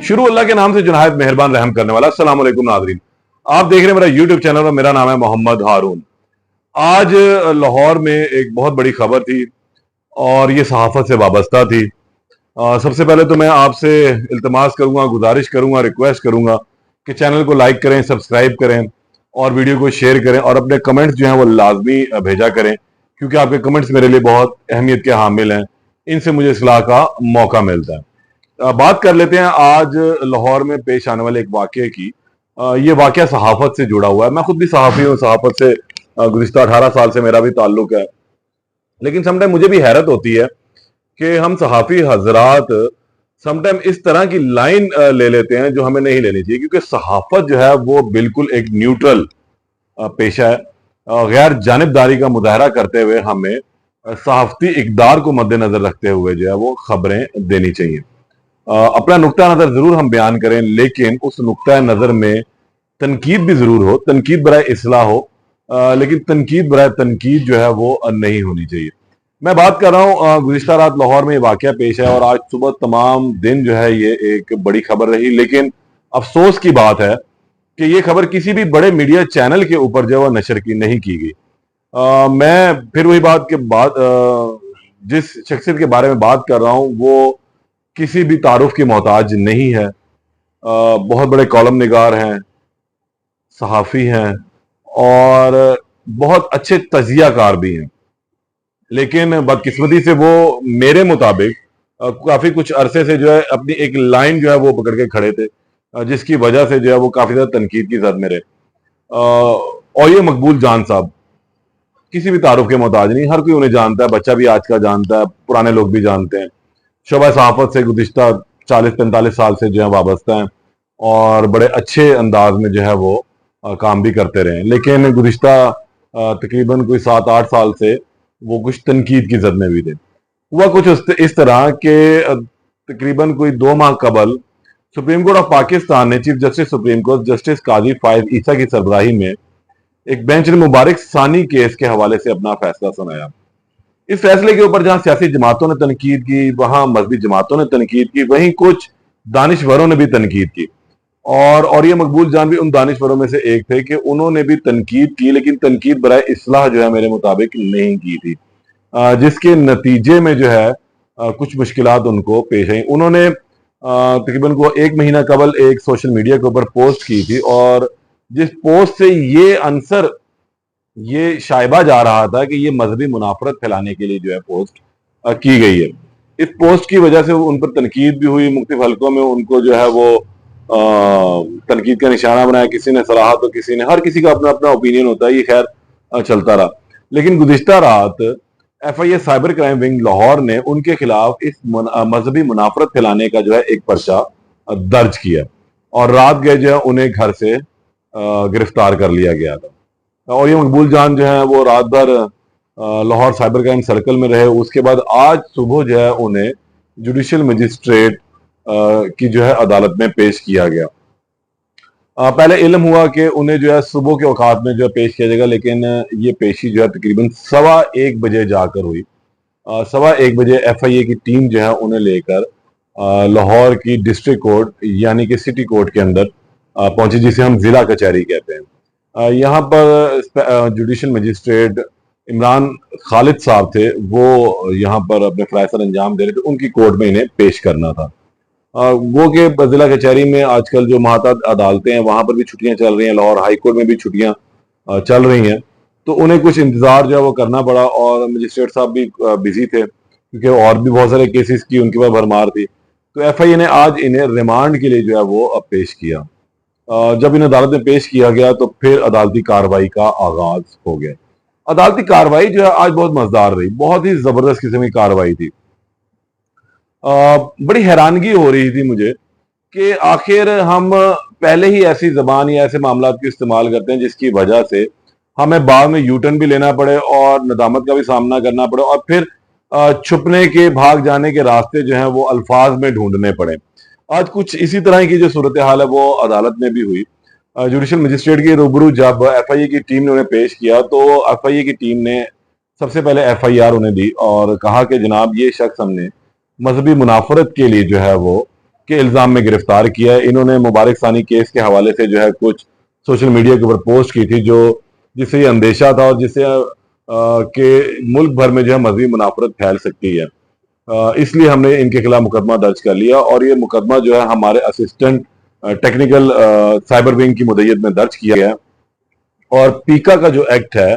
शुरू अल्लाह के नाम से जो नहायत मेहरबान रहम करने वाला। अस्सलाम वालेकुम नाज़रीन, आप देख रहे हैं मेरा यूट्यूब चैनल और मेरा नाम है मोहम्मद हारून। आज लाहौर में एक बहुत बड़ी खबर थी और ये सहाफत से वाबस्ता थी। सबसे पहले तो मैं आपसे इल्तमास करूंगा, गुजारिश करूंगा, रिक्वेस्ट करूंगा कि चैनल को लाइक करें, सब्सक्राइब करें और वीडियो को शेयर करें और अपने कमेंट्स जो हैं वो लाजमी भेजा करें, क्योंकि आपके कमेंट्स मेरे लिए बहुत अहमियत के हामिल हैं। इनसे मुझे इस्लाह का मौका मिलता है। बात कर लेते हैं आज लाहौर में पेश आने वाले एक वाक़ये की। ये वाक़या सहाफ़त से जुड़ा हुआ है। मैं खुद भी सहाफ़ी हूँ, सहाफ़त से गुज़िश्ता 18 साल से मेरा भी ताल्लुक है। लेकिन समटाइम मुझे भी हैरत होती है कि हम सहाफ़ी हज़रात समटाइम इस तरह की लाइन ले लेते हैं जो हमें नहीं लेनी चाहिए, क्योंकि सहाफ़त जो है वो बिल्कुल एक न्यूट्रल पेशा है। गैर जानिबदारी का मुज़ाहरा करते हुए हमें सहाफ़ती इक़दार को मद्देनज़र रखते हुए जो है वो खबरें देनी चाहिए। अपना नुक्ता नज़र ज़रूर हम बयान करें, लेकिन उस नुक्ता नज़र में तनकीद भी ज़रूर हो, तनकीद बराए इस्लाह हो, लेकिन तनकीद बराए तनकीद जो है वो नहीं होनी चाहिए। मैं बात कर रहा हूँ, गुज़िश्ता रात लाहौर में ये वाक़या पेश है और आज सुबह तमाम दिन जो है ये एक बड़ी खबर रही। लेकिन अफसोस की बात है कि ये खबर किसी भी बड़े मीडिया चैनल के ऊपर जो है नशर की नहीं की गई। मैं फिर वही बात के बाद जिस शख्सियत के बारे में बात कर रहा हूँ वो किसी भी तारुफ की मोहताज नहीं है। बहुत बड़े कॉलम निगार हैं, सहाफ़ी हैं और बहुत अच्छे तजियाकार भी हैं। लेकिन बदकिस्मती से वो मेरे मुताबिक काफ़ी कुछ अरसे से जो है अपनी एक लाइन जो है वो पकड़ के खड़े थे, जिसकी वजह से जो है वो काफ़ी ज़्यादा तनकीद की ज़द में रहे। और ये मकबूल जान साहब किसी भी तारुफ के मोहताज नहीं, हर कोई उन्हें जानता है, बच्चा भी आज का जानता है, पुराने लोग भी जानते हैं। शोबा सहाफ़त से गुज़िश्ता 40-45 साल से जो है वाबस्ता हैं और बड़े अच्छे अंदाज में जो है वो काम भी करते रहे। लेकिन गुज़िश्ता तकरीबन कोई 7-8 साल से वो कुछ तनकीद की जद में भी थे। हुआ कुछ इस तरह के तकरीबन कोई 2 माह कबल सुप्रीम कोर्ट ऑफ पाकिस्तान ने chief justice supreme court justice Qazi Faez Isa की सरबराही में एक बेंच ने मुबारक सानी केस के हवाले से अपना फैसला सुनाया। इस फैसले के ऊपर जहां सियासी जमातों ने तनकीद की, वहां मजहबी जमातों ने तनकीद की, वहीं कुछ दानिशवरों ने भी तनकीद की। और ये मकबूल जान भी उन दानिशवरों में से एक थे कि उन्होंने भी तनकीद की, लेकिन तनकीद बराए इस्लाह जो है मेरे मुताबिक नहीं की थी, जिसके नतीजे में जो है कुछ मुश्किलात उनको पेश आई। उन्होंने तकरीबन को 1 महीना कबल एक सोशल मीडिया के ऊपर पोस्ट की थी और जिस पोस्ट से ये शायबा जा रहा था कि ये मजहबी मुनाफरत फैलाने के लिए जो है पोस्ट की गई है। इस पोस्ट की वजह से उन पर तनकीद भी हुई, मुख्तलिफ हलकों में उनको जो है वो तनकीद का निशाना बनाया, किसी ने सराहा तो किसी ने, हर किसी का अपना अपना ओपिनियन होता है, ये खैर चलता रहा। लेकिन गुज़िश्ता रात FIA cyber crime wing Lahore ने उनके खिलाफ इस मजहबी मुनाफरत फैलाने का जो है एक पर्चा दर्ज किया और रात गए जो है उन्हें घर से गिरफ्तार कर लिया गया था। और ये मकबूल जान जो है वो रात भर लाहौर साइबर क्राइम सर्कल में रहे। उसके बाद आज सुबह जो है उन्हें जुडिशियल मजिस्ट्रेट की जो है अदालत में पेश किया गया। पहले इल्म हुआ कि उन्हें जो है सुबह के औकात में जो है पेश किया जाएगा, लेकिन ये पेशी जो है तकरीबन 1:15 बजे जाकर हुई। 1:15 बजे FIA की टीम जो है उन्हें लेकर लाहौर की डिस्ट्रिक्ट कोर्ट यानी कि सिटी कोर्ट के अंदर पहुंची, जिसे हम जिला कचहरी कहते हैं। यहाँ पर जुडिशियल मजिस्ट्रेट इमरान खालिद साहब थे, वो यहाँ पर अपने फराइज अंजाम दे रहे थे, उनकी कोर्ट में इन्हें पेश करना था। वो के जिला कचहरी में आजकल जो महातात अदालतें हैं वहां पर भी छुट्टियां चल रही हैं, लाहौर हाई कोर्ट में भी छुट्टियां चल रही हैं, तो उन्हें कुछ इंतजार जो है वो करना पड़ा और मजिस्ट्रेट साहब भी बिजी थे क्योंकि और भी बहुत सारे केसेस की उनके पास भरमार थी। तो FIA ने आज इन्हें रिमांड के लिए जो है वो पेश किया। जब इन्हें अदालत में पेश किया गया तो फिर अदालती कार्रवाई का आगाज हो गया। अदालती कार्रवाई जो है आज बहुत मजेदार रही, बहुत ही जबरदस्त किस्म की कार्रवाई थी। बड़ी हैरानगी हो रही थी मुझे कि आखिर हम पहले ही ऐसी जबान या ऐसे मामला की इस्तेमाल करते हैं जिसकी वजह से हमें बाद में यूटर्न भी लेना पड़े और नदामत का भी सामना करना पड़े और फिर छुपने के, भाग जाने के रास्ते जो हैं वो अल्फाज में ढूंढने पड़े। आज कुछ इसी तरह की जो सूरत हाल है वो अदालत में भी हुई। जुडिशियल मजिस्ट्रेट के रूबरू जब FIA की टीम ने उन्हें पेश किया तो FIA की टीम ने सबसे पहले FIR उन्हें दी और कहा कि जनाब ये शख्स हमने मजहबी मुनाफरत के लिए जो है वो के इल्ज़ाम में गिरफ्तार किया है। इन्होंने मुबारक सानी केस के हवाले से जो है कुछ सोशल मीडिया के ऊपर पोस्ट की थी जो जिससे ये अंदेशा था और जिससे कि मुल्क भर में जो है मजहबी मुनाफरत फैल सकती है। इसलिए हमने इनके खिलाफ मुकदमा दर्ज कर लिया और ये मुकदमा जो है हमारे असिस्टेंट टेक्निकल साइबर विंग की मुद्दत में दर्ज किया गया है। और पीका का जो एक्ट है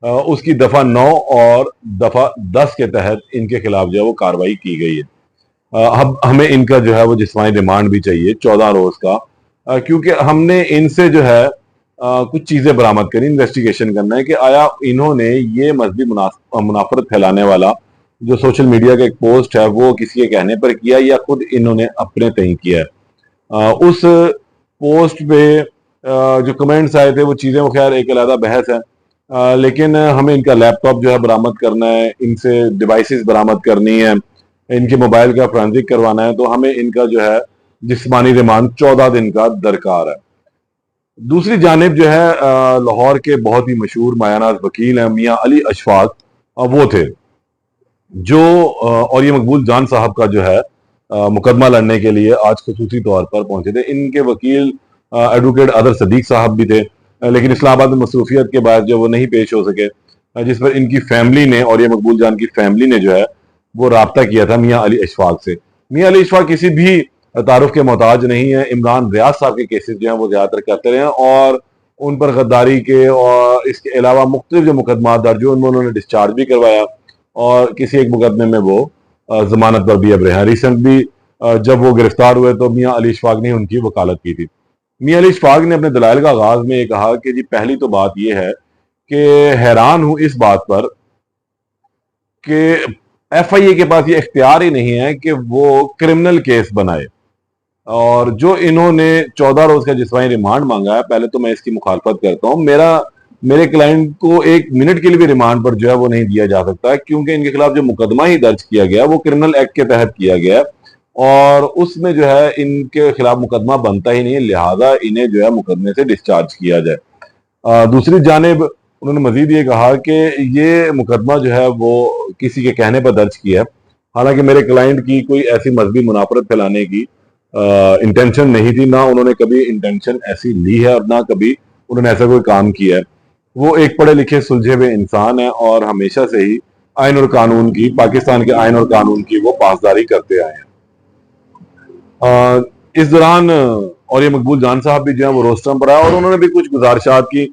उसकी दफा 9 और दफा 10 के तहत इनके खिलाफ जो है वो कार्रवाई की गई है। अब हमें इनका जो है वो जिस्मानी रिमांड भी चाहिए 14 रोज का, क्योंकि हमने इनसे जो है कुछ चीजें बरामद करी, इन्वेस्टिगेशन करना है कि आया इन्होंने ये मजहबी मुनाफरत फैलाने वाला जो सोशल मीडिया का एक पोस्ट है वो किसी के कहने पर किया या खुद इन्होंने अपने तय किया है। उस पोस्ट पे जो कमेंट्स आए थे वो चीजें वो खैर एक अलग बहस है, लेकिन हमें इनका लैपटॉप जो है बरामद करना है, इनसे डिवाइसेस बरामद करनी है, इनके मोबाइल का फोरेंसिक करवाना है, तो हमें इनका जो है जिस्मानी रिमांड 14 दिन का दरकार है। दूसरी जानिब जो है लाहौर के बहुत ही मशहूर मायानाज वकील हैं मियां अली अशफाक, वो थे जो और ये मकबूल जान साहब का जो है मुकदमा लड़ने के लिए आज खसूसी तौर पर पहुंचे थे। इनके वकील एडवोकेट अदर सदीक साहब भी थे, लेकिन इस्लामाबाद में मसरूफियत के बाद जो वो नहीं पेश हो सके, जिस पर इनकी फैमिली ने और ये मकबूल जान की फैमिली ने जो है वो राब्ता किया था मियां अली अशफाक से। मियां अली अशफाक किसी भी तारुफ के मोहताज नहीं है। इमरान रियाज साहब के केसेस जो हैं वो ज्यादातर करते रहे और उन पर गद्दारी के और इसके अलावा मुख्तलिफ जो मुकदमा दर्ज हुए उनमें उन्होंने डिस्चार्ज भी करवाया और किसी एक मुकदमे में वो जमानत पर भी अब रहे हैं। रिसेंट भी जब वो गिरफ्तार हुए तो मियां अली अशफाक ने उनकी वकालत की थी। मियां अली अशफाक ने अपने दलाइल का आगाज में ये कहा कि जी पहली तो बात यह है कि हैरान हूं इस बात पर कि FIA के पास ये इख्तियार ही नहीं है कि वो क्रिमिनल केस बनाए, और जो इन्होंने 14 रोज का जिस्मानी रिमांड मांगा है, पहले तो मैं इसकी मुखालफत करता हूं। मेरे क्लाइंट को 1 मिनट के लिए भी रिमांड पर जो है वो नहीं दिया जा सकता, क्योंकि इनके खिलाफ जो मुकदमा ही दर्ज किया गया वो क्रिमिनल एक्ट के तहत किया गया और उसमें जो है इनके खिलाफ मुकदमा बनता ही नहीं है, लिहाजा इन्हें जो है मुकदमे से डिस्चार्ज किया जाए। दूसरी जानिब उन्होंने मजीद ये कहा कि ये मुकदमा जो है वो किसी के कहने पर दर्ज किया है, हालांकि मेरे क्लाइंट की कोई ऐसी मजहबी मुनाफरत फैलाने की इंटेंशन नहीं थी, ना उन्होंने कभी इंटेंशन ऐसी ली है और ना कभी उन्होंने ऐसा कोई काम किया है। वो एक पढ़े लिखे सुलझे हुए इंसान है और हमेशा से ही आइन और कानून की, पाकिस्तान के आइन और कानून की वो पासदारी करते आए हैं। इस दौरान और ये मकबूल जान साहब भी जो है वो रोस्टम पर आए और उन्होंने भी कुछ गुजारिशात की।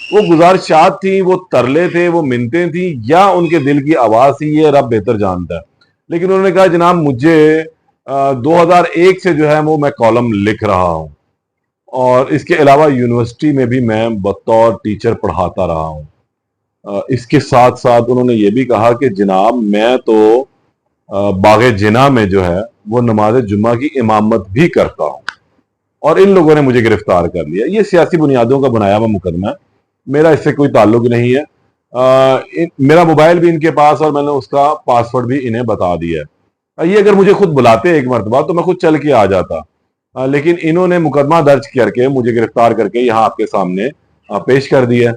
वो गुजारिशात थी, वो तरले थे, वो मिन्नतें थी या उनके दिल की आवाज थी, ये रब बेहतर जानता है। लेकिन उन्होंने कहा जनाब मुझे 2001 से जो है वो मैं कॉलम लिख रहा हूं और इसके अलावा यूनिवर्सिटी में भी मैं बतौर टीचर पढ़ाता रहा हूं। इसके साथ साथ उन्होंने ये भी कहा कि जनाब मैं तो बागे जिना में जो है वो नमाज जुम्मा की इमामत भी करता हूं और इन लोगों ने मुझे गिरफ्तार कर लिया। ये सियासी बुनियादों का बनाया हुआ मुकदमा है, मेरा इससे कोई ताल्लुक नहीं है। मेरा मोबाइल भी इनके पास और मैंने उसका पासवर्ड भी इन्हें बता दिया है। ये अगर मुझे खुद बुलाते एक मरतबा तो मैं खुद चल के आ जाता, लेकिन इन्होंने मुकदमा दर्ज करके मुझे गिरफ्तार करके यहाँ आपके सामने पेश कर दिया।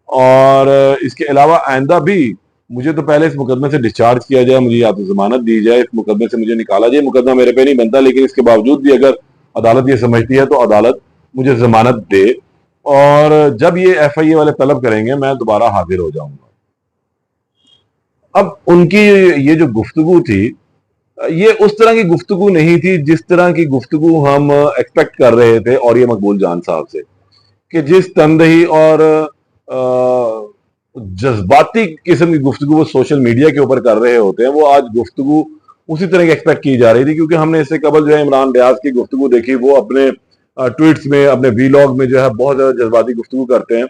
और इसके अलावा आइंदा भी मुझे तो पहले इस मुकदमे से डिस्चार्ज किया जाए, मुझे या तो जमानत दी जाए, इस मुकदमे से मुझे निकाला जाए। मुकदमा मेरे पे नहीं बनता, लेकिन इसके बावजूद भी अगर अदालत ये समझती है तो अदालत मुझे जमानत दे और जब ये FIA वाले तलब करेंगे मैं दोबारा हाजिर हो जाऊंगा। अब उनकी ये जो गुफ्तगू थी ये उस तरह की गुफ्तगू नहीं थी जिस तरह की गुफ्तगू हम एक्सपेक्ट कर रहे थे और ये मकबूल जान साहब से, कि जिस तंदही और जज्बाती किस्म की गुफ्तगू वो सोशल मीडिया के ऊपर कर रहे होते हैं, वो आज गुफ्तगू उसी तरह की एक्सपेक्ट की जा रही थी। क्योंकि हमने इससे कबल जो है इमरान रियाज की गुफ्तगू देखी, वो अपने ट्वीट्स में, अपने वीलॉग में जो है बहुत ज्यादा जज्बाती गुफ्तगू करते हैं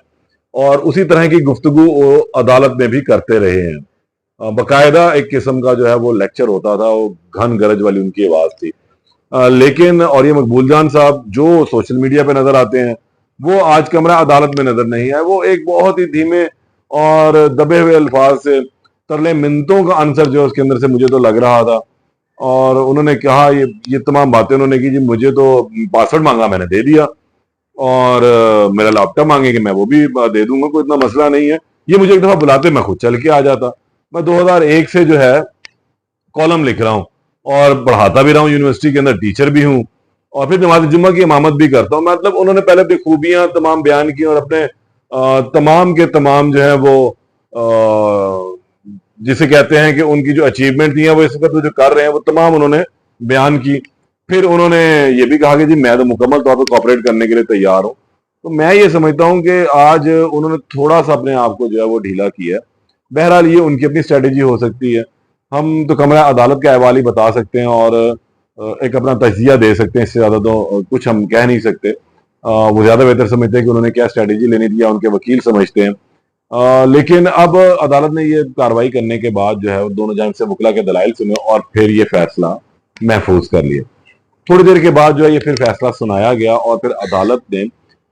और उसी तरह की गुफ्तगू वो अदालत में भी करते रहे हैं। बाकायदा एक किस्म का जो है वो लेक्चर होता था, वो घन गरज वाली उनकी आवाज थी। लेकिन और ये मकबूल जान साहब जो सोशल मीडिया पे नजर आते हैं वो आज कमरा अदालत में नजर नहीं है। वो एक बहुत ही धीमे और दबे हुए अल्फाज से तरले मिन्नतों का आंसर जो उसके अंदर से मुझे तो लग रहा था। और उन्होंने कहा ये तमाम बातें उन्होंने की, जी मुझे तो पासवर्ड मांगा मैंने दे दिया और मेरा लैपटॉप मांगे कि मैं वो भी दे दूंगा, कोई इतना मसला नहीं है। ये मुझे एक दफा बुलाते, मैं खुद चल के आ जाता। मैं 2001 से जो है कॉलम लिख रहा हूँ और पढ़ाता भी रहा हूँ, यूनिवर्सिटी के अंदर टीचर भी हूँ, और फिर नमाज जुम्मा की इमामत भी करता हूँ। मतलब उन्होंने पहले अपनी खूबियां तमाम बयान की और अपने तमाम के तमाम जो है वो जिसे कहते हैं कि उनकी जो अचीवमेंट थी वो इस वक्त जो कर रहे हैं वो तमाम उन्होंने बयान की। फिर उन्होंने ये भी कहा कि जी मैं तो मुकम्मल तौर पर कॉपरेट करने के लिए तैयार हूँ। तो मैं ये समझता हूँ कि आज उन्होंने थोड़ा सा अपने आप को जो है वो ढीला किया है। बहरहाल ये उनकी अपनी स्ट्रेटेजी हो सकती है। हम तो कमरा अदालत के अहवाल ही बता सकते हैं और एक अपना तजिया दे सकते हैं, इससे ज्यादा तो कुछ हम कह नहीं सकते। वो ज्यादा बेहतर समझते हैं कि उन्होंने क्या स्ट्रेटेजी लेनी थी, या उनके वकील समझते हैं। लेकिन अब अदालत ने ये कार्रवाई करने के बाद जो है वो दोनों जानिब से मुकला के दलाइल सुने और फिर ये फैसला महफूज कर लिया। थोड़ी देर के बाद जो है ये फिर फैसला सुनाया गया और फिर अदालत ने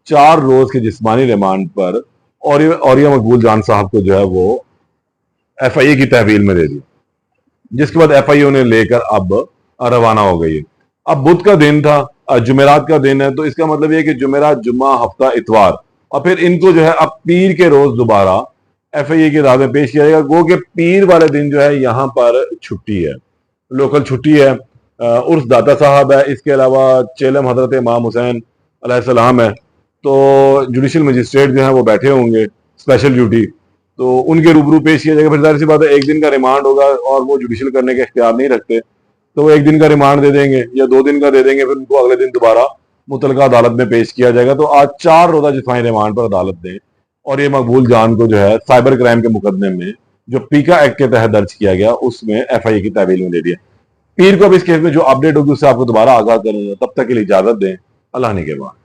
4 रोज के जिस्मानी रिमांड पर औरिया मकबूल जान साहब को जो है वो FIA की तहवील में दे दिया, जिसके बाद FIA उन्हें लेकर अब रवाना हो गई है। अब बुध का दिन था, जुमेरात का दिन है, तो इसका मतलब ये कि जुमेरात, जुम्मा, हफ्ता, इतवार, और फिर इनको जो है अब पीर के रोज दोबारा FIA की अदालत में पेश किया जाएगा। गो के पीर वाले दिन जो है यहाँ पर छुट्टी है, लोकल छुट्टी है। उर्स दाता साहब है, इसके अलावा चेलम हजरत इमाम हुसैन अलैहिस्सलाम है। तो जुडिशल मजिस्ट्रेट जो है वो बैठे होंगे स्पेशल ड्यूटी, तो उनके रूबरू पेश किया जाएगा। फिर जाहिर सी बात है एक दिन का रिमांड होगा और वो जुडिशल करने के इख्तियार नहीं रखते, तो वो एक दिन का रिमांड दे देंगे या 2 दिन का दे देंगे, फिर उनको अगले दिन दोबारा मुतलका अदालत में पेश किया जाएगा। तो आज 4 रोजा जिस्मानी रिमांड पर अदालत ने और ये मकबूल जान को जो है साइबर क्राइम के मुकदमे में जो पीका एक्ट के तहत दर्ज किया गया उसमें FIA की तहवील में दे दिया। पीर को अब इस केस में जो अपडेट होगी उससे आपको दोबारा आगाह करूंगा। तब तक के लिए इजाजत दें। अल्लाह ने के बाद।